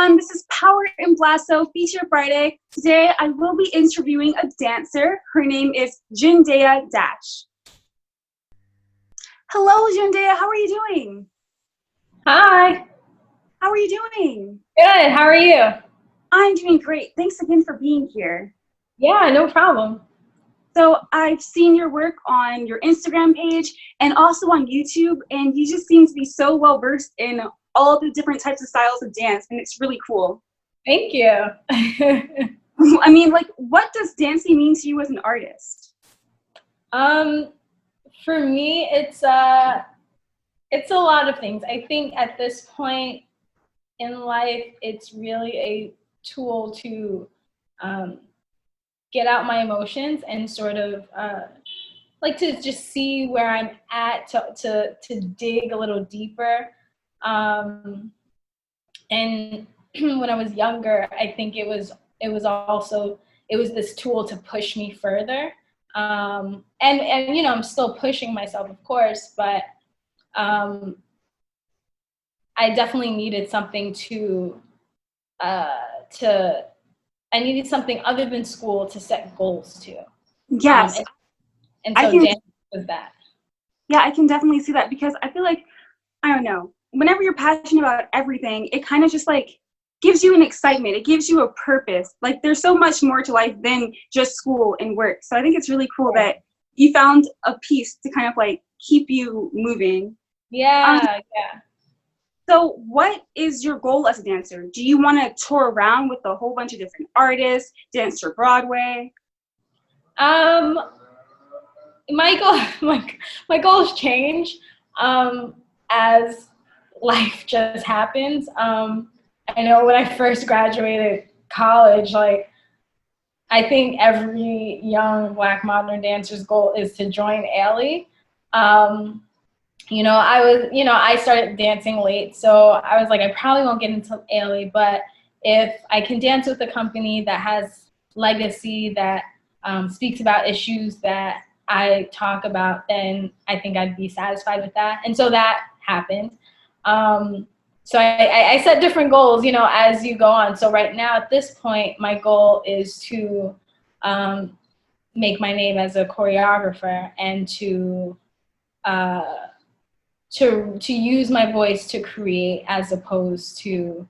everyone, this is Power and Blasto Feature Friday. Today I will be interviewing a dancer. Her name is Jendaya Dash. Hello Jendaya, how are you doing? Hi. How are you doing? Good, how are you? I'm doing great. Thanks again for being here. Yeah, no problem. So I've seen your work on your Instagram page and also on YouTube, and you just seem to be so well versed in all the different types of styles of dance, and it's really cool. Thank you. I mean, like, what does dancing mean to you as an artist? For me, it's a lot of things. I think at this point in life, it's really a tool to get out my emotions and sort of like to just see where I'm at, to dig a little deeper. And when I was younger, I think it was this tool to push me further. And you know, I'm still pushing myself, of course, but I definitely needed something I needed something other than school to set goals to. Yes. And so dance was that. Yeah, I can definitely see that, because I feel like, I don't know, whenever you're passionate about everything, it kind of just like gives you an excitement. It gives you a purpose. Like, there's so much more to life than just school and work. So I think it's really cool that you found a piece to kind of like keep you moving. Yeah. So what is your goal as a dancer? Do you want to tour around with a whole bunch of different artists, dance for Broadway? My goals change as life just happens. I know when I first graduated college, like, I think every young Black modern dancer's goal is to join ALE. I started dancing late, so I was like, I probably won't get into ALE, but if I can dance with a company that has legacy, that speaks about issues that I talk about, then I think I'd be satisfied with that. And so that happened. So I set different goals, you know, as you go on. So right now at this point, my goal is to make my name as a choreographer and to use my voice to create, as opposed to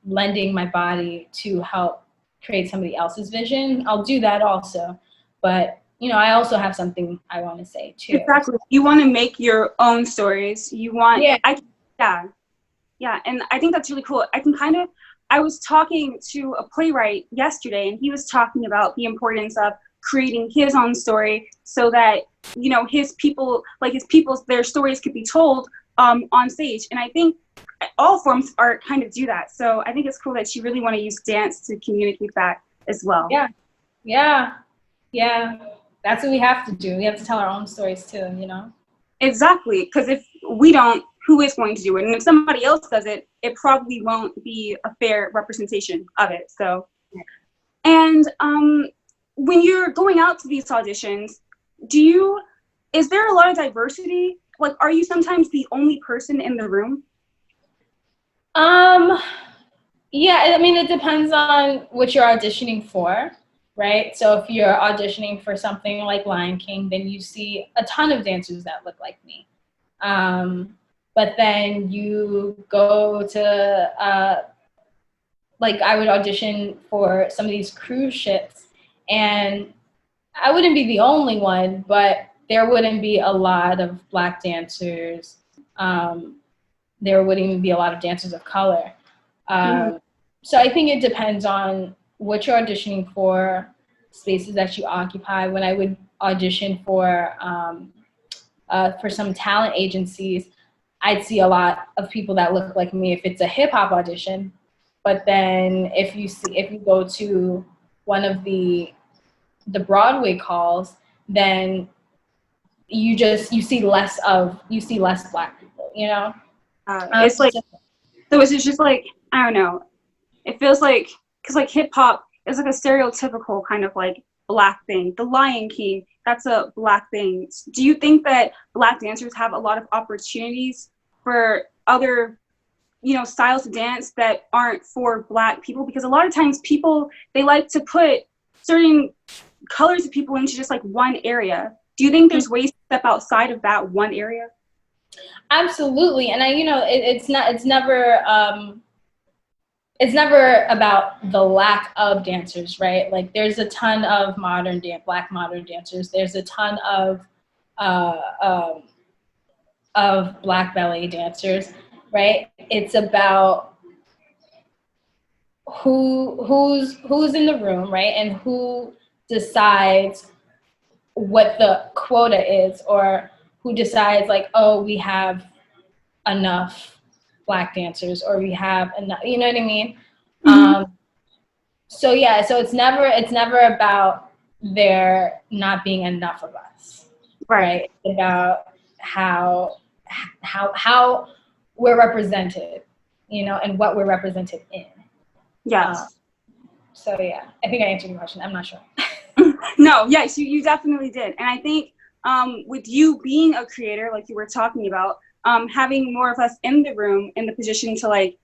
lending my body to help create somebody else's vision. I'll do that also, but you know, I also have something I want to say too. Exactly. You want to make your own stories. You want, yeah, and I think that's really cool. I was talking to a playwright yesterday, and he was talking about the importance of creating his own story so that, you know, their stories could be told on stage. And I think all forms of art kind of do that. So I think it's cool that you really want to use dance to communicate that as well. Yeah. That's what we have to do. We have to tell our own stories too, you know? Exactly, because if we don't, who is going to do it? And if somebody else does it, it probably won't be a fair representation of it. So, and when you're going out to these auditions, is there a lot of diversity? Like, are you sometimes the only person in the room? Yeah, I mean, it depends on what you're auditioning for, right? So if you're auditioning for something like Lion King, then you see a ton of dancers that look like me. But then you go to, like, I would audition for some of these cruise ships, and I wouldn't be the only one, but there wouldn't be a lot of Black dancers. There wouldn't even be a lot of dancers of color. So I think it depends on what you're auditioning for, spaces that you occupy. When I would audition for some talent agencies, I'd see a lot of people that look like me if it's a hip hop audition. But then if you go to one of the Broadway calls, then you see less Black people, you know? It's like, so it's just like, I don't know. It feels like, because like hip hop is like a stereotypical kind of like Black thing. The Lion King, that's a Black thing. Do you think that Black dancers have a lot of opportunities for other styles of dance that aren't for Black people? Because a lot of times people, they like to put certain colors of people into just like one area. Do you think there's ways to step outside of that one area? Absolutely. And it's never about the lack of dancers, right? Like there's a ton of Black modern dancers. There's a ton of Black ballet dancers, right? It's about who's in the room, right? And who decides what the quota is, or who decides like, oh, we have enough Black dancers, or we have enough, you know what I mean? So it's never about there not being enough of us, right? It's about how we're represented, and what we're represented in. Yes. So yeah, I think I answered your question. I'm not sure. No, yes, you definitely did. And I think with you being a creator, like you were talking about, having more of us in the room in the position to like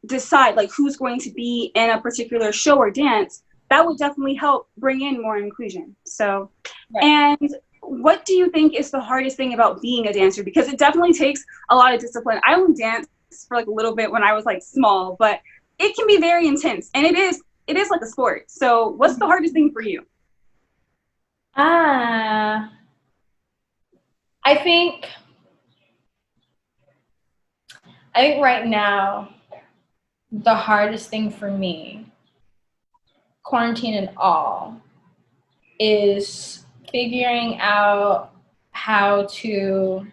decide like who's going to be in a particular show or dance, that would definitely help bring in more inclusion. So, and what do you think is the hardest thing about being a dancer? Because it definitely takes a lot of discipline. I only danced for like a little bit when I was like small, but it can be very intense, and it is like a sport. So what's the hardest thing for you? I think right now, the hardest thing for me, quarantine and all, is figuring out how to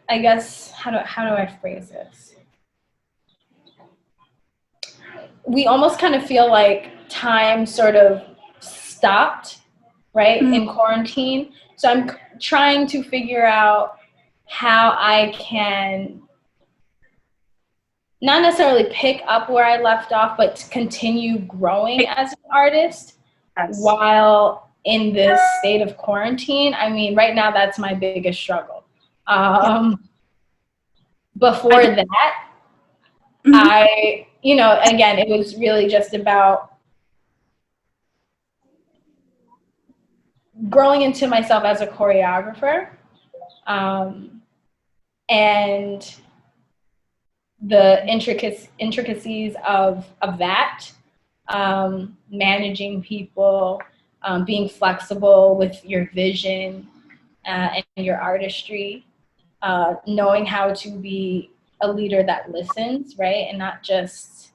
I guess, how do I phrase this? We almost kind of feel like time sort of stopped, right, in quarantine. So I'm trying to figure out how I can not necessarily pick up where I left off, but continue growing as an artist while in this state of quarantine. I mean, right now, that's my biggest struggle. Before that, I, again, it was really just about growing into myself as a choreographer, and the intricacies of that, managing people, being flexible with your vision and your artistry, knowing how to be a leader that listens, right? And not just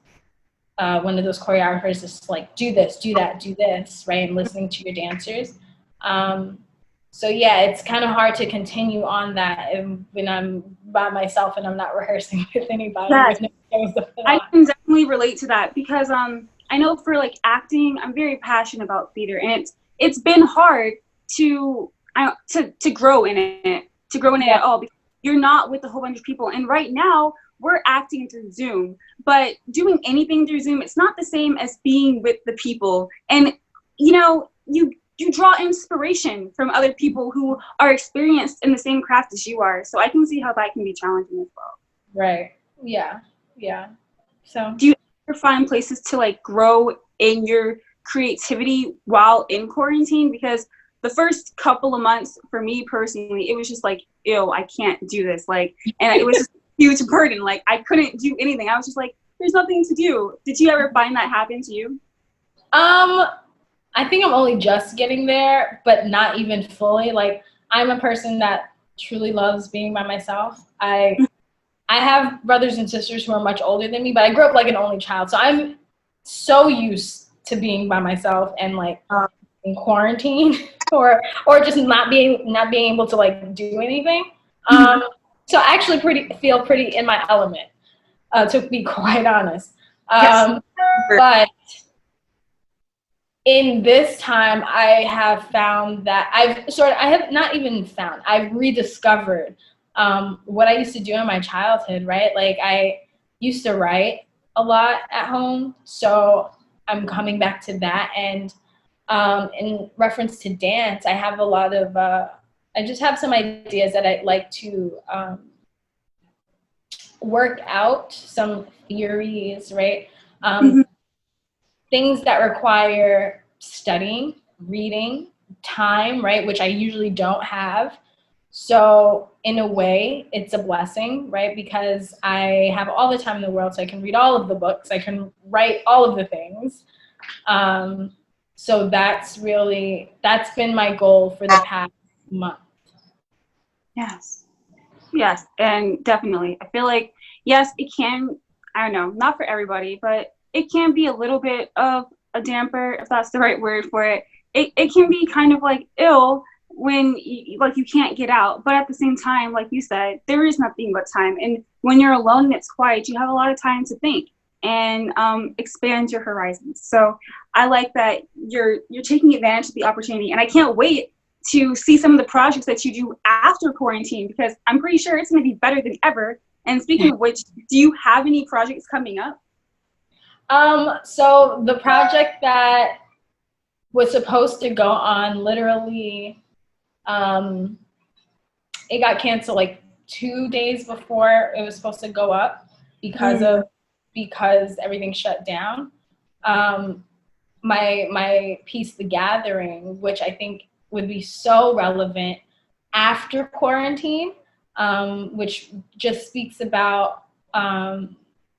one of those choreographers just like, do this, do that, do this, right? And listening to your dancers. So yeah, it's kind of hard to continue on that when I'm by myself and I'm not rehearsing with anybody. I can definitely relate to that, because I know for like acting, I'm very passionate about theater, and it's been hard to grow in it, at all, because you're not with a whole bunch of people. And right now we're acting through Zoom, but doing anything through Zoom, it's not the same as being with the people. And you draw inspiration from other people who are experienced in the same craft as you are. So I can see how that can be challenging as well. Right. Yeah. So do you ever find places to like grow in your creativity while in quarantine? Because the first couple of months for me personally, it was just like, ew, I can't do this. Like, and it was just a huge burden. Like I couldn't do anything. I was just like, there's nothing to do. Did you ever find that happen to you? I think I'm only just getting there, but not even fully. Like, I'm a person that truly loves being by myself. I have brothers and sisters who are much older than me, but I grew up like an only child. So I'm so used to being by myself and like in quarantine or just not being able to like do anything. So I actually feel pretty in my element, to be quite honest. But in this time, I have found that I've rediscovered what I used to do in my childhood, right? Like I used to write a lot at home, so I'm coming back to that. And in reference to dance, I have a lot of I just have some ideas that I'd like to work out, some theories, right? Things that require studying, reading, time, right? Which I usually don't have. So in a way, it's a blessing, right? Because I have all the time in the world, so I can read all of the books, I can write all of the things. So that's been my goal for the past month. Yes. Yes, and definitely. I feel like, yes, it can, I don't know, not for everybody, but it can be a little bit of a damper, if that's the right word for it. It can be kind of like ill when like you can't get out, but at the same time, like you said, there is nothing but time. And when you're alone and it's quiet, you have a lot of time to think and expand your horizons. So I like that you're taking advantage of the opportunity, and I can't wait to see some of the projects that you do after quarantine, because I'm pretty sure it's going to be better than ever. And speaking of which, do you have any projects coming up? So the project that was supposed to go on literally, it got canceled like 2 days before it was supposed to go up because everything shut down. My piece, The Gathering, which I think would be so relevant after quarantine, which just speaks about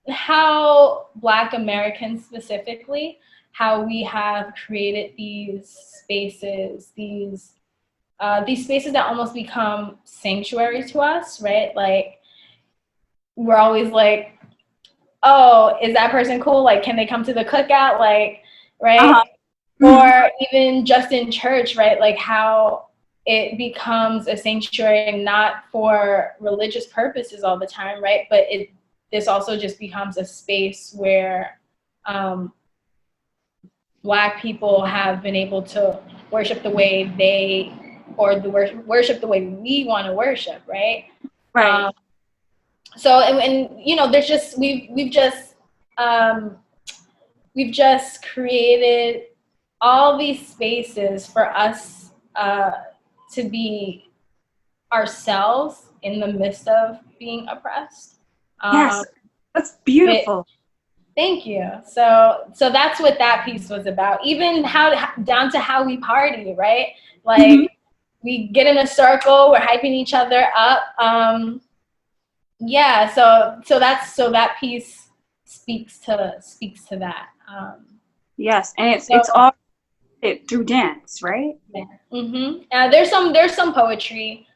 how Black Americans specifically, how we have created these spaces that almost become sanctuaries to us, right? Like, we're always like, oh, is that person cool? Like, can they come to the cookout? Like, right? Or even just in church, right? Like how it becomes a sanctuary not for religious purposes all the time, right? But this also just becomes a space where Black people have been able to worship the way worship the way we want to worship, right? Right. So and you know, there's just we've just created all these spaces for us to be ourselves in the midst of being oppressed. Yes, that's beautiful. Thank you. So that's what that piece was about. Even down to how we party, right? Like we get in a circle, we're hyping each other up. Yeah. So that piece speaks to that. Yes, and it's all through dance, right? Yeah. There's some poetry,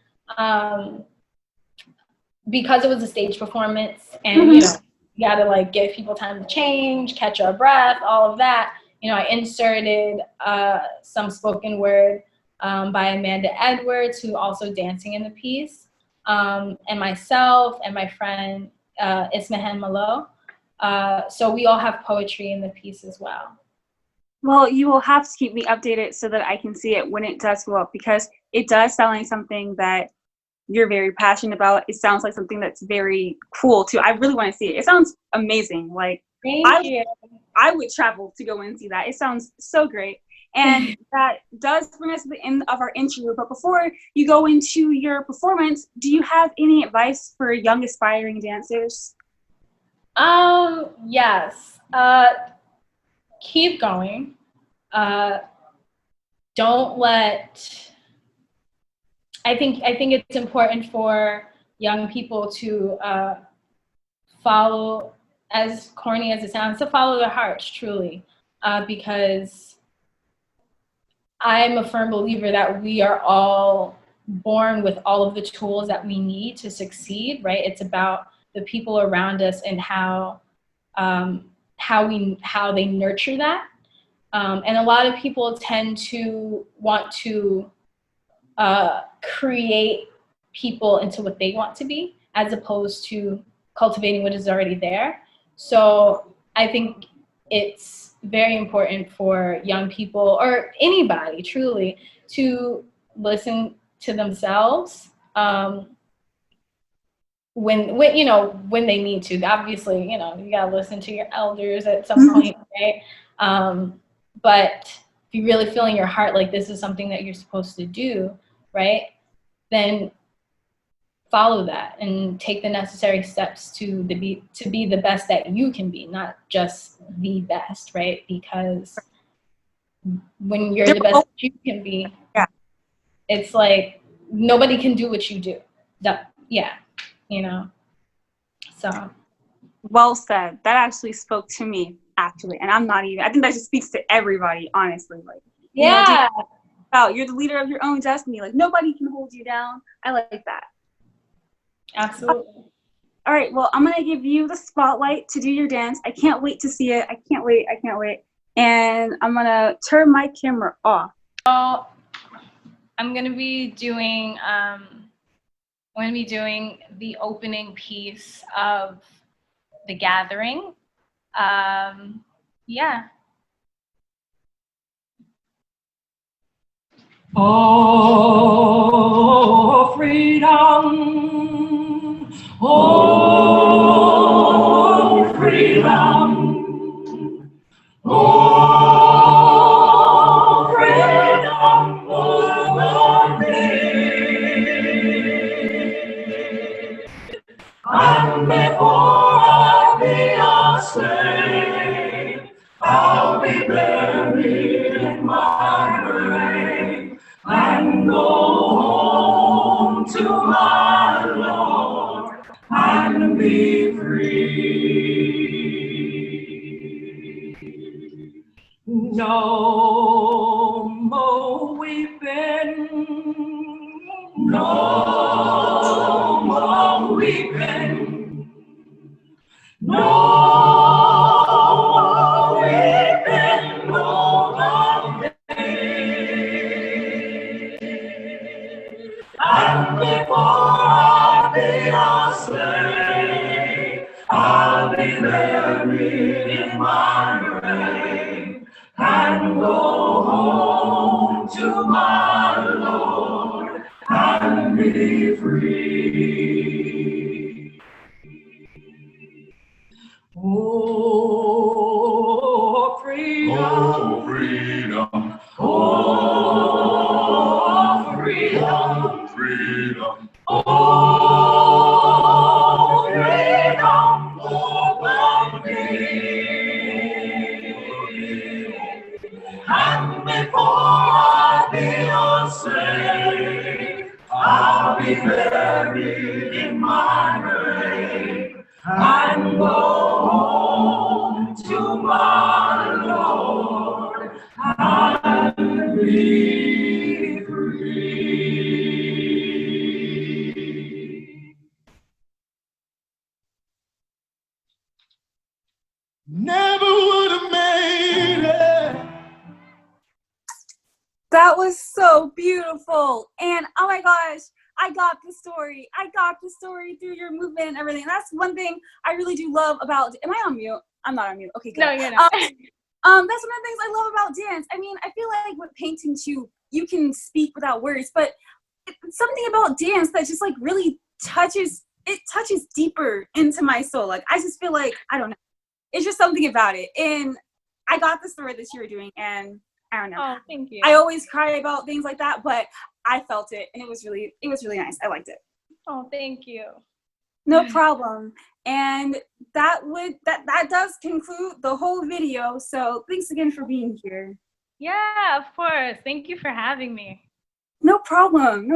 because it was a stage performance, and you know, you gotta like give people time to change, catch your breath, all of that. You know, I inserted some spoken word by Amanda Edwards, who also dancing in the piece, and myself and my friend Ismahan Malo. So we all have poetry in the piece as well. Well, you will have to keep me updated so that I can see it when it does go up, because it does sound like something that you're very passionate about. It sounds like something that's very cool too. I really want to see it. It sounds amazing. Like, Thank you. I would travel to go and see that. It sounds so great. And that does bring us to the end of our interview. But before you go into your performance, do you have any advice for young aspiring dancers? Yes. Keep going. Don't let. I think it's important for young people to follow, as corny as it sounds, to follow their hearts truly, because I'm a firm believer that we are all born with all of the tools that we need to succeed, right? It's about the people around us and how they nurture that. And a lot of people tend to want to create people into what they want to be, as opposed to cultivating what is already there. So I think it's very important for young people, or anybody truly, to listen to themselves when they need to. Obviously, you gotta listen to your elders at some point, right? But if you really feel in your heart like this is something that you're supposed to do, right? then follow that and take the necessary steps to be the best that you can be, not just the best, right? Because when you're the best that you can be, it's like nobody can do what you do. You know. So well said. That actually spoke to me, actually, and I'm not even. I think that just speaks to everybody, honestly. Like, yeah, you're the leader of your own destiny. Like, nobody can hold you down. I like that. Absolutely. All right, well, I'm gonna give you the spotlight to do your dance. I can't wait to see it. I can't wait. And I'm gonna turn my camera off. So I'm gonna be doing the opening piece of The Gathering. Yeah. Oh, freedom. Oh, freedom. Oh, freedom for me. And before I be a slave, I'll be buried in my grave and go home to my Lord and be free. No more weeping, no more weeping, no more weeping, no more pain. And before I be a slave, I'll be buried in my grave and go home to my Lord and be free. Oh, freedom. Oh, freedom. Oh, freedom. Freedom. Oh, freedom over me. And before I be a slave, I'll be buried in my grave and go home to my Lord and be free. Never would have made it. That was so beautiful. And oh my gosh, I got the story. I got the story through your movement and everything. That's one thing I really do love about. Am I on mute? I'm not on mute. Okay, good. No, you're not. That's one of the things I love about dance. I mean, I feel like with painting too, you can speak without words, but it's something about dance that just like really touches deeper into my soul. Like I just feel like, I don't know. It's just something about it. And I got the story that you were doing, and I don't know. Oh, thank you. I always cry about things like that, but I felt it, and it was really nice. I liked it. Oh, thank you. No problem. And that does conclude the whole video. So thanks again for being here. Yeah, of course. Thank you for having me. No problem.